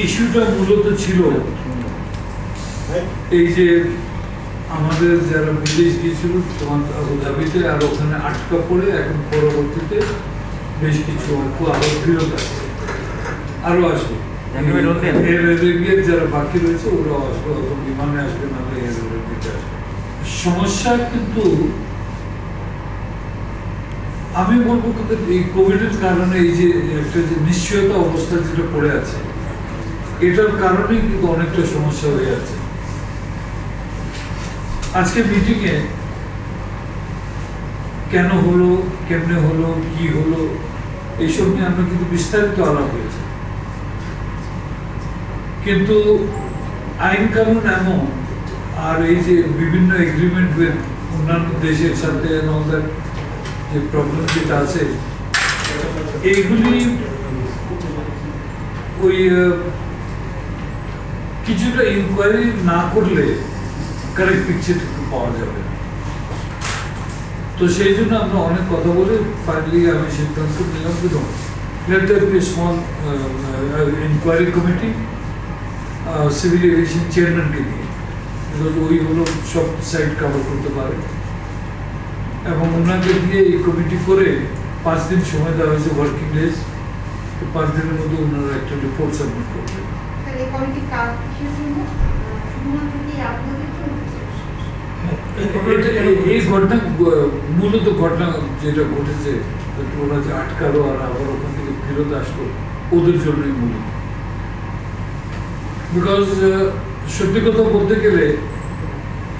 ইস্যুটা মূলত ছিল এই যে আমাদের যারা বিদেশ গিয়েছিল তোমার আবুধাবিতে আর ওখানে আটকা পড়ে এখন পরবর্তীতে বেশ কিছু অল্প আরো ফেরত আসছে, আরো আসবে। এর রেলওয়ের যারা বাকি রয়েছে ওরাও আসবে, হয়তো বিমানে আসবে, নাহলে এর রেলওয়েতে আসবে। সমস্যা কিন্তু আমি বলবো কিন্তু এই কোভিডের কারণে এই যে একটা যে নিশ্চয়তা অবস্থা যেটা পড়ে আছে, এটার কারণেই কিন্তু অনেকটা সমস্যা হয়ে আছে। আজকে মিটিংয়ে কেন হলো, কেমনে হলো, কি হলো, এইসব নিয়ে আমরা কিন্তু বিস্তারিত আলাপ হয়েছে। কিন্তু আইন কানুন এমন, আর এই যে বিভিন্ন এগ্রিমেন্ট অন্যান্য দেশের সাথে যে প্রবলেম যেটা আছে, এইগুলি ওই কিছুটা ইনকোয়ারি না করলে কারেক্ট পিকচার পাওয়া যাবে না। তো সেই জন্য আমরা অনেক কথা বলে ফাইনালি আমি সিদ্ধান্ত নিলাম যে let there be a small inquiry committee, civil aviation চেয়ারম্যানকে দিয়ে, ওই হলো সব সাইড কভার করতে পারে, এবং ওনাকে দিয়ে এই কমিটি করে 5 দিন সময় দেওয়া হয়েছে, ওয়ার্কিং ডেজ। 5 দিনের মধ্যে ওনারা একটা রিপোর্ট সাবমিট করবে। এই ঘটনা মূলত ঘটনা যেটা ঘটেছে, ওরা যে আটকালো আর আবার ওখান থেকে ফেরত আসলো, ওদের জন্যই মূলত। বিকজ সত্যি কথা বলতে গেলে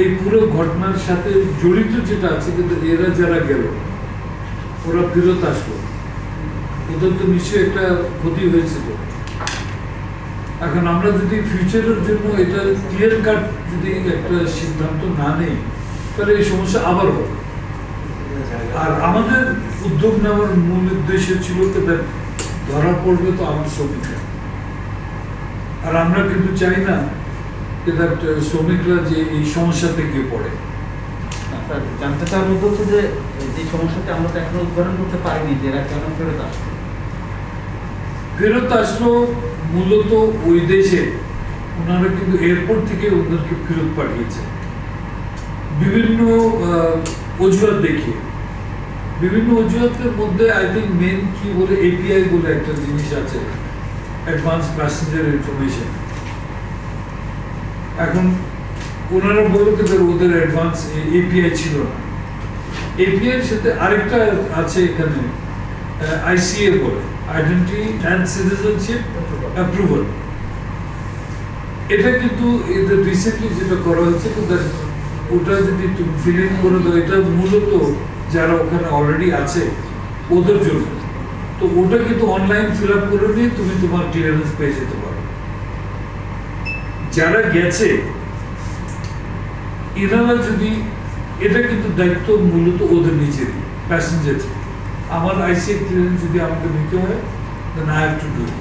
এই পুরো ঘটনার সাথে জড়িত যেটা আছে, কিন্তু এরা যারা গেল, ওরা ফেরত আসলো, ওদের তো নিশ্চয়ই একটা ক্ষতি হয়েছিল। এখন আমরা যদি ফিউচারের জন্য এটা ক্লিয়ার কাট যদি একটা সিদ্ধান্ত না নেই, তাহলে এই সমস্যা আবার হবে। আর আমাদের উদ্যোগ নেওয়ার মূল উদ্দেশ্য ছিল ধরা পড়বে তো আমার শ্রমিকরা, আর আমরা কিন্তু চাই না শ্রমিকরা যে এই সমস্যাতে গিয়ে পড়ে। জানতে চাওয়ার মধ্যে হচ্ছে যে এই সমস্যাটা আমরা তো এখনো উদ্ঘাটন করতে পারিনি, যে এরা কেন ফেরত আসলো। ফেরত আসলো মূলত ওই দেশে ওনারা কিন্তু এয়ারপোর্ট থেকে ওদেরকে ফেরত পাঠিয়েছে বিভিন্ন অজুহাত দেখিয়ে। বিভিন্ন অজুহাতের মধ্যে আই থিঙ্ক মেন কি বলে এপিআই বলে একটা জিনিস আছে, অ্যাডভান্স প্যাসেঞ্জার ইনফরমেশন। এখন ওনারা বলল যে ওদের অ্যাডভান্স এপিআই ছিল না। এপিআই এর সাথে আরেকটা আছে এখানে আইসিএ বলে, আইডেন্টিটি অ্যান্ড সিটিজেনশিপ অ্যাপ্রুভাল। এটা কিন্তু এদের রিসেন্টলি যেটা করা হয়েছে, ওটা যদি তুমি ফিল ইন করে দাও, এটা মূলত যারা ওখানে অলরেডি আছে ওদের জন্য। তো ওটা কিন্তু অনলাইন ফিল আপ করে নিয়ে তুমি তোমার ক্লিয়ারেন্স পেয়ে যেতে পারো। যারা গেছে এনারা যদি, এটা কিন্তু দায়িত্ব মূলত ওদের নিজেরই, প্যাসেঞ্জার। আমার আইসিএ ক্লিয়ারেন্স যদি আমাকে নিতে হয়, then I have to do it,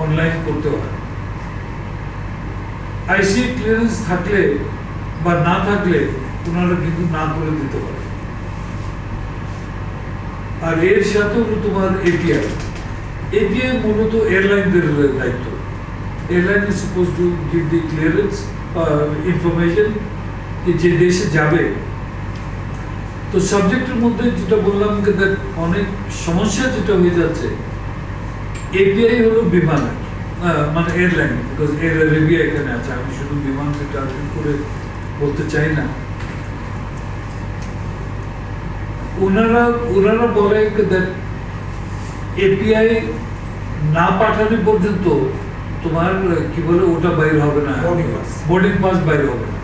online করতে হয়। আইসিএ ক্লিয়ারেন্স থাকলে বা না থাকলে ওনারা কিন্তু না করে দিতে পারে। আর এর সাথেও তোমার এপিআই, এপিআই মূলত এয়ারলাইনদের দায়িত্ব। Airline is suppose to give the clearance information যে দেশে যাবে। তো সাবজেক্টের মধ্যে যেটা বললাম, অনেক সমস্যা যেটা হয়ে যাচ্ছে, এপিআই হলো বিমানের, মানে এয়ারলাইন, বিকজ এয়ার আরেবিয়া এখানে আছে। আমি শুধু বিমানকে টার্গেট করে বলতে চাই না। ওনারা বলে এপিআই না পাঠানো পর্যন্ত তোমার কি বলে ওটা বাইরে হবে না, বোর্ডিং পাস বাইরে হবে না।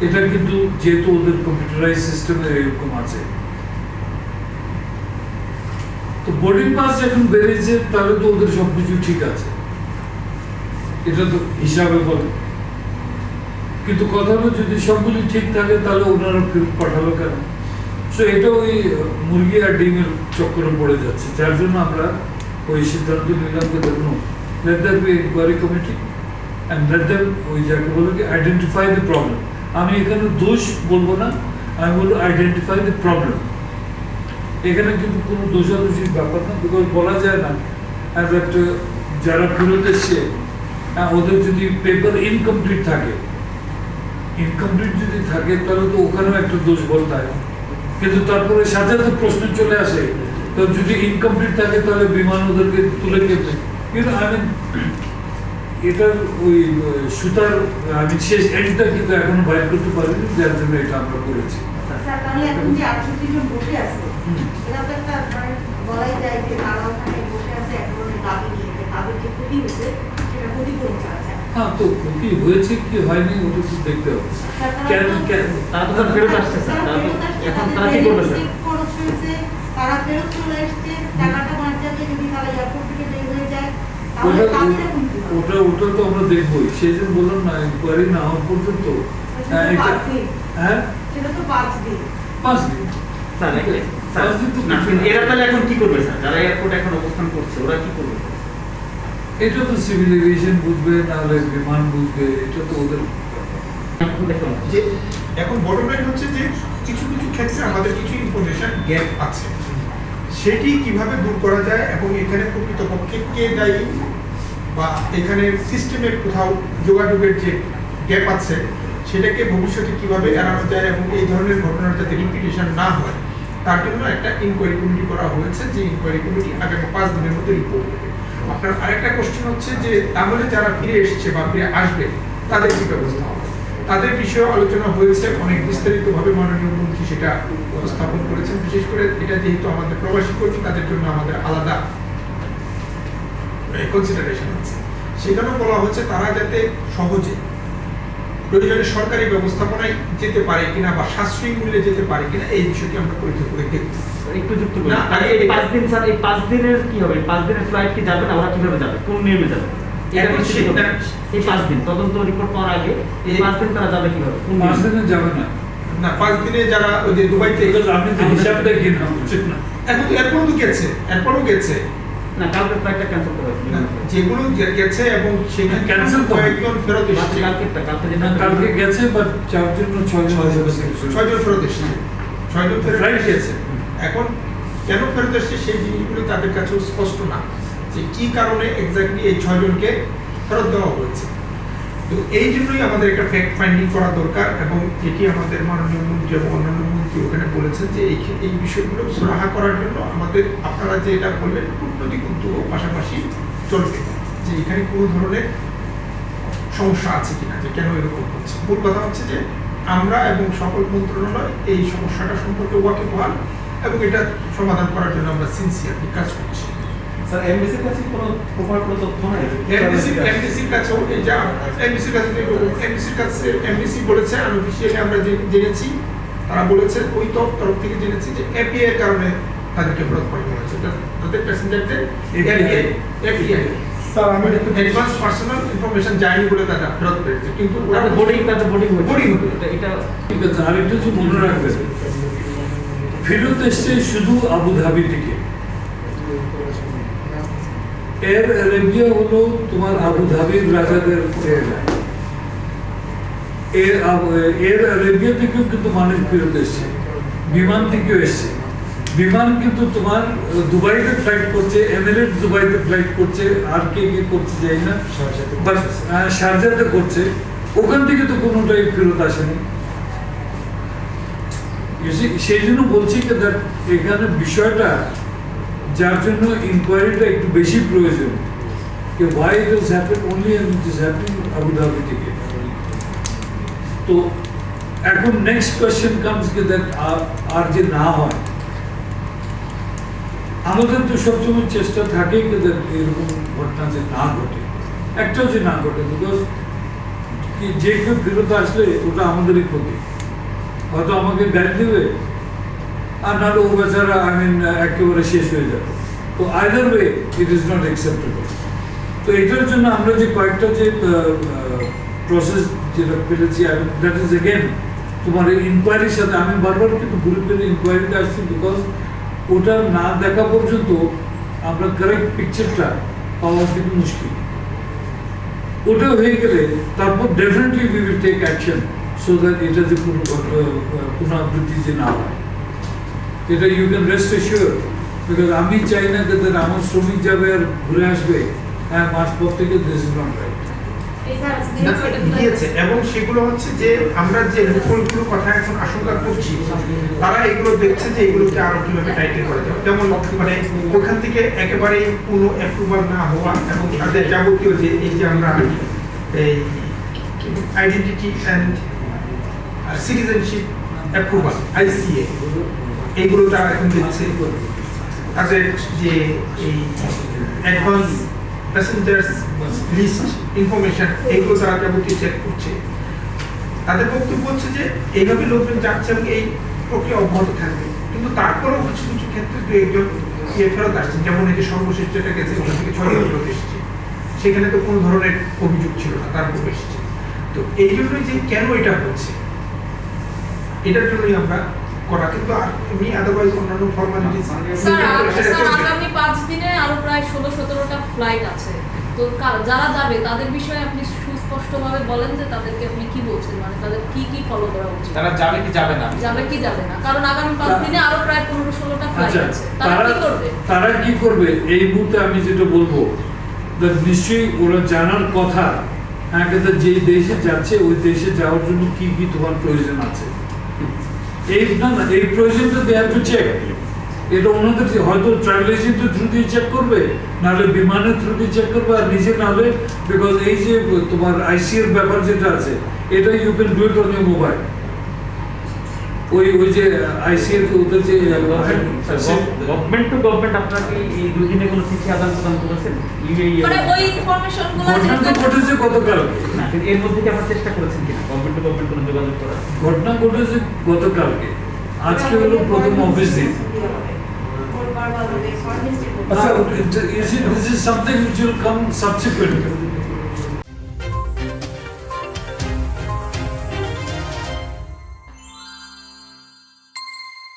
এটা কিন্তু যেহেতু ওদের কম্পিউটারাইজ সিস্টেমে এরকম আছে, তো বোর্ডিং পাস যখন বেরিয়েছে তাহলে তো ওদের সবকিছু ঠিক আছে, এটা তো হিসাবে বলে। কিন্তু কথা হলো যদি সবগুলি ঠিক থাকে তাহলে ওনারা ফেরত পাঠালো কেন? সো এটা ওই মুরগি আর ডিমের চক্করে পড়ে যাচ্ছে, যার জন্য আমরা ওই সিদ্ধান্ত নিলাম যে দেখুন, let there be inquiry committee and let them ওই যাকে বলে কি আইডেন্টিফাই দ্য প্রবলেম। আমি এখানে দোষ বলবো না, আমি বলবো আইডেন্টিফাই দ্য প্রবলেম। এখানে কিন্তু কোনো দোষাদোষির ব্যাপার না, বিকজ বলা যায় না একটা যারা ফেরত এসছে ওদের যদি পেপার ইনকমপ্লিট থাকে, যদি থাকে তাহলে তো ওখানেও একটা দোষ বলতায়, কিন্তু তারপরে সাথে সাথে প্রশ্ন চলে আসে তো যদি ইনকমপ্লিট থাকে তাহলে বিমান ওদেরকে তুলে কেটে, কিন্তু আমি এটার ওই সুতার আমি শেষ এন্ডটা কিন্তু এখনো বাইর করতে পারিনি, যার জন্য এটা আমরা করেছি। স্যার, তাহলে এখন যে 68 জন বসে আছে, এটা তো একটা মানে বলাই যায় যে তারা ওখানে বসে আছে এক ধরনের দাবি নিয়ে, যে তাদের যে ক্ষতি হয়েছে সেটা ক্ষতিপূরণ চাওয়া যায়। হ্যাঁ, তো ক্ষতি হয়েছে কি হয়নি ওটা তো দেখতে হবে। তারা তো স্যার ফেরত আসছে স্যার, এখন তারা কি করবে স্যার? খরচ হয়েছে, তারা ফেরত চলে এসছে, টাকাটা মার যাবে, যদি তারা এয়ারপোর্ট থেকে বের হয়ে যায় তাহলে তাদের এখন কি হবে? ওটা তো আমরা দেখবোই, সেই জন্য বললাম না ইনকোয়ারি না হওয়া পর্যন্ত। সেটা তো 5 দিন। হ্যাঁ, সেটা তো 5 দিন। 5 দিন। স্যার স্যার এরা তাহলে এখন কি করবে স্যার, যারা এয়ারপোর্ট এখন অবস্থান করছে ওরা কি করবে? এটা তো সিভিল এভিয়েশন বুঝবে, নাহলে বিমান বুঝবে, এটা তো ওদের এখন দেখুন যে এখন বটম লাইন হচ্ছে যে কিছু কিছু ক্ষেত্রে আমাদের কিছু ইনফরমেশন গ্যাপ আছে, সেটি কিভাবে দূর করা যায় এবং এখানে প্রকৃতপক্ষে কে দায়ী বা এখানে সিস্টেমের কোথাও যোগাযোগের যে গ্যাপ আছে সেটাকে ভবিষ্যতে কিভাবে এড়ানো যায় এবং এই ধরনের ঘটনার যাতে রিপিটেশন না হয় তার জন্য একটা ইনকোয়ারি কমিটি করা হয়েছে, যে ইনকোয়ারি কমিটি আগামী 5 দিনের মধ্যে রিপোর্ট দেবে। আপনার আরেকটা কোশ্চেন হচ্ছে যে তাহলে যারা ফিরে এসছে বা ফিরে আসবে তাদের কি ব্যবস্থা হবে, তাদের বিষয়ে আলোচনা হয়েছে অনেক বিস্তারিতভাবে, মাননীয় মন্ত্রী সেটা উপস্থাপন করেছেন। বিশেষ করে এটা যেহেতু আমাদের প্রবাসী কর্মী, তাদের জন্য আমাদের আলাদা কনসিডারেশন আছে। সেখানেও বলা হচ্ছে তারা যাতে সহজে প্রয়োজনে সরকারি ব্যবস্থাপনায় যেতে পারে কিনা বা সাশ্রয়ী মূল্যে যেতে পারে কিনা এই বিষয়টি আমরা পরীক্ষা করে দেখব। একটু যুক্ত করি, না, আগে এই 5 দিন স্যার, এই 5 দিনের কি হবে? 5 দিনের ফ্লাইট কি যাবে না, ওরা কিভাবে যাবে, কোন নিয়মে যাবে? এটা এখন নিশ্চিত সেটা- করতে হবে। এই 5 দিন তদন্ত রিপোর্ট পাওয়ার আগে এই 5 দিন তারা যাবে কিভাবে, কোন 5 নিয়মে? দিনে যাবে না, না, 5 দিনে যারা ওই যে দুবাই থেকে because আপনি তো হিসাব দেখি না, বুঝছেন না। এখন তো এরপরও তো গেছে, এরপরও গেছে না, কালকে ফ্লাইটটা ক্যান্সেল করা হয়েছে। না, যেগুলো গেছে এবং সেখানে Cancel তো- কয়েকজন ফেরত এসেছে, কালকে না, কালকে গেছে, বাট 4 জন 6 জন 6জন ফেরত এসেছে, 6জন ফেরত ফ্লাইট গেছে। এখন কেন ফেরত এসেছে সেই জিনিসগুলো তাদের কাছেও স্পষ্ট না, যে কি কারণে এক্স্যাক্টলি এই 6 জনকে ফেরত দেওয়া হয়েছে। তো এই জন্যই আমাদের একটা ফ্যাক্ট ফাইন্ডিং করা দরকার, এবং এটি আমাদের মাননীয় মন্ত্রী এবং অন্যান্য মন্ত্রী ওখানে বলেছেন যে এই বিষয়গুলো সুরাহা করার জন্য আমাদের আপনারা যে এটা বললেন কূটনৈতিক উদ্যোগ পাশাপাশি চলবে, যে এখানে কোনো ধরনের সমস্যা আছে কিনা, যে কেন এরকম হচ্ছে। মূল কথা হচ্ছে যে আমরা এবং সকল মন্ত্রণালয় এই সমস্যাটা সম্পর্কে ওয়াকিবহাল এবং এটা সমাধান করার জন্য আমরা সিনসিয়ারলি কাজ করছি। স্যার এমবিসির কাছে কোনো প্রপার কোনো তথ্য নাই? এমবিসির কাছেও এই যে এমবিসির কাছে এমবিসি বলেছে, আনঅফিশিয়ালি আমরা জেনেছি, তারা বলেছে ওই তরফ থেকে জেনেছি যে এপিআই এর কারণে তাদেরকে ফেরত পাঠানো হয়েছে, তাদের প্যাসেঞ্জারদের এপিআই স্যার আমি একটু অ্যাডভান্স পার্সোনাল ইনফরমেশন যায়নি বলে তারা ফেরত পেয়েছে, কিন্তু তাদের বোর্ডিং হয়েছে। Boarding হতো। এটা ঠিক আছে, আরেকটা যে মনে রাখবেন, ফেরত এসছে শুধু আবুধাবি থেকে। এয়ার আরেবিয়া হলো তোমার আবুধাবির রাজাদের এয়ারলাইন। এয়ার আরেবিয়া থেকেও কিন্তু মানুষ ফেরত এসছে, বিমান থেকেও এসছে। বিমান কিন্তু তোমার দুবাইতে ফ্লাইট করছে, এমিরেটস দুবাইতে ফ্লাইট করছে, আর কে করছে যাই না, বাট শারজাতে করছে। ওখান থেকে তো কোনোটাই ফেরত আসেনি। সেই জন্য বলছি যে এখানে বিষয়টা যার জন্য ইনকোয়ারিটা একটু বেশি প্রয়োজন, যে why it has happened only and it is happening Abu Dhabi থেকে। তো এখন নেক্সট কোয়েশ্চেন কামস কি দ্যাট আর যে না হয়, আমাদের তো সবসময় চেষ্টা থাকে যে এরকম ঘটনা যে না ঘটে, একটাও যে না ঘটে, বিকজ যে কেউ ফেরত আসলে ওটা আমাদেরই ক্ষতি। হয়তো আমাকে গাইড দেবে, আর নাহলে ও বেচারা একেবারে শেষ হয়ে যাবে। তো either way it is not acceptable. তো এটার জন্য আমরা যে কয়েকটা যে প্রসেস যেটা ফেলেছি, দ্যাট ইজ এগেন তোমার এই ইনকোয়ারির সাথে আমি বারবার কিন্তু ঘুরে ফিরে ইনকোয়ারিতে আসছি, বিকজ ওটা না দেখা পর্যন্ত আমরা কারেক্ট পিকচারটা পাওয়া কিন্তু মুশকিল। ওটা হয়ে গেলে তারপর definitely we will take action so that এটা যে কোনো পুনরাবৃত্তি যে না হয়, এটা you can rest assured. Because আমি চাই না যে আমার শ্রমিক যাবে আর ঘুরে আসবে, হ্যাঁ মাস পর থেকে দিস ইজ নট রাইট। না, দিয়েছে এবং সেগুলো হচ্ছে যে আমরা যে লুপহোলগুলো কথা এখন আশঙ্কা করছি তারা এগুলো দেখছে যে এগুলোকে আরো কিভাবে টাইটেল করা যায়, যেমন মানে ওখান থেকে একেবারে কোনো অ্যাপ্রুভাল না হওয়া এবং তাদের যাবতীয় যে এই যে আমরা এই আইডেন্টিটি অ্যান্ড সিটিজেনশিপ অ্যাপ্রুভাল আইসিএ এইগুলো তারা এখন দিচ্ছে, তাদের যে এই অ্যাডভান্স প্যাসেঞ্জার্স লিস্ট ইনফরমেশন এইগুলো তারা যাবতীয় চেক করছে। তাদের বক্তব্য হচ্ছে যে এইভাবে লোকজন যাচ্ছে এবং এই প্রক্রিয়া অব্যাহত থাকবে, কিন্তু তারপরেও কিছু কিছু ক্ষেত্রে দু একজন ফেরত আসছেন, যেমন এই যে সর্বশেষ যেটা গেছে ওখান থেকে 6 জন ফেরত এসেছে, সেখানে তো কোনো ধরনের অভিযোগ ছিল না, তারপর এসেছে। তো এই জন্যই যে কেন এটা হচ্ছে এটার জন্যই আমরা করা, কিন্তু আর এমনি আদারওয়াইজ অন্যান্য ফর্মালিটিস স্যার আগামী 5 দিনে আরো প্রায় 16-17টা ফ্লাইট আছে, তো যারা যাবে তাদের বিষয়ে আপনি সুস্পষ্টভাবে বলেন যে তাদেরকে আপনি কি বলছেন, মানে তাদের কি কি ফলো করা উচিত, তারা যাবে কি যাবে না? যাবে কি যাবে না, কারণ আগামী 5 দিনে আরো প্রায় 15-16টা ফ্লাইট আচ্ছা আছে, তারা কি করবে? তারা কি করবে এই মুহূর্তে আমি যেটা বলবো, নিশ্চয়ই ওরা জানার কথা হ্যাঁ, কিন্তু যে দেশে যাচ্ছে ওই দেশে যাওয়ার জন্য কি কি তোমার প্রয়োজন আছে, এই না না এই প্রয়োজনটা দে হ্যাভ টু চেক। এটা ওনাদের হয়তো ট্রাভেল এজেন্টের থ্রু দিয়ে চেক করবে, নাহলে বিমানের থ্রু দিয়ে চেক করবে, আর নিজে নাহলে বিকজ এই যে তোমার আইসি এর ব্যাপার যেটা আছে এটা you can do it on your mobile. ওই যে আইসি এর ওদের যে গভর্নমেন্ট টু গভর্নমেন্ট আপনারা কি এই দুই দিনে কোনো চিঠি আদান প্রদান করেছেন? মানে ওই ইনফরমেশনগুলো ঘটনা তো ঘটেছে গতকাল, না, কিন্তু এর মধ্যে কি আপনারা চেষ্টা করেছেন কিনা গভর্নমেন্ট টু গভর্নমেন্ট কোনো যোগাযোগ করার? ঘটনা ঘটেছে গতকালকে, আজকে হলো প্রথম অফিস দিন। বারবার বলে, সব মিস্টেক আচ্ছা, this is something which will come subsequent.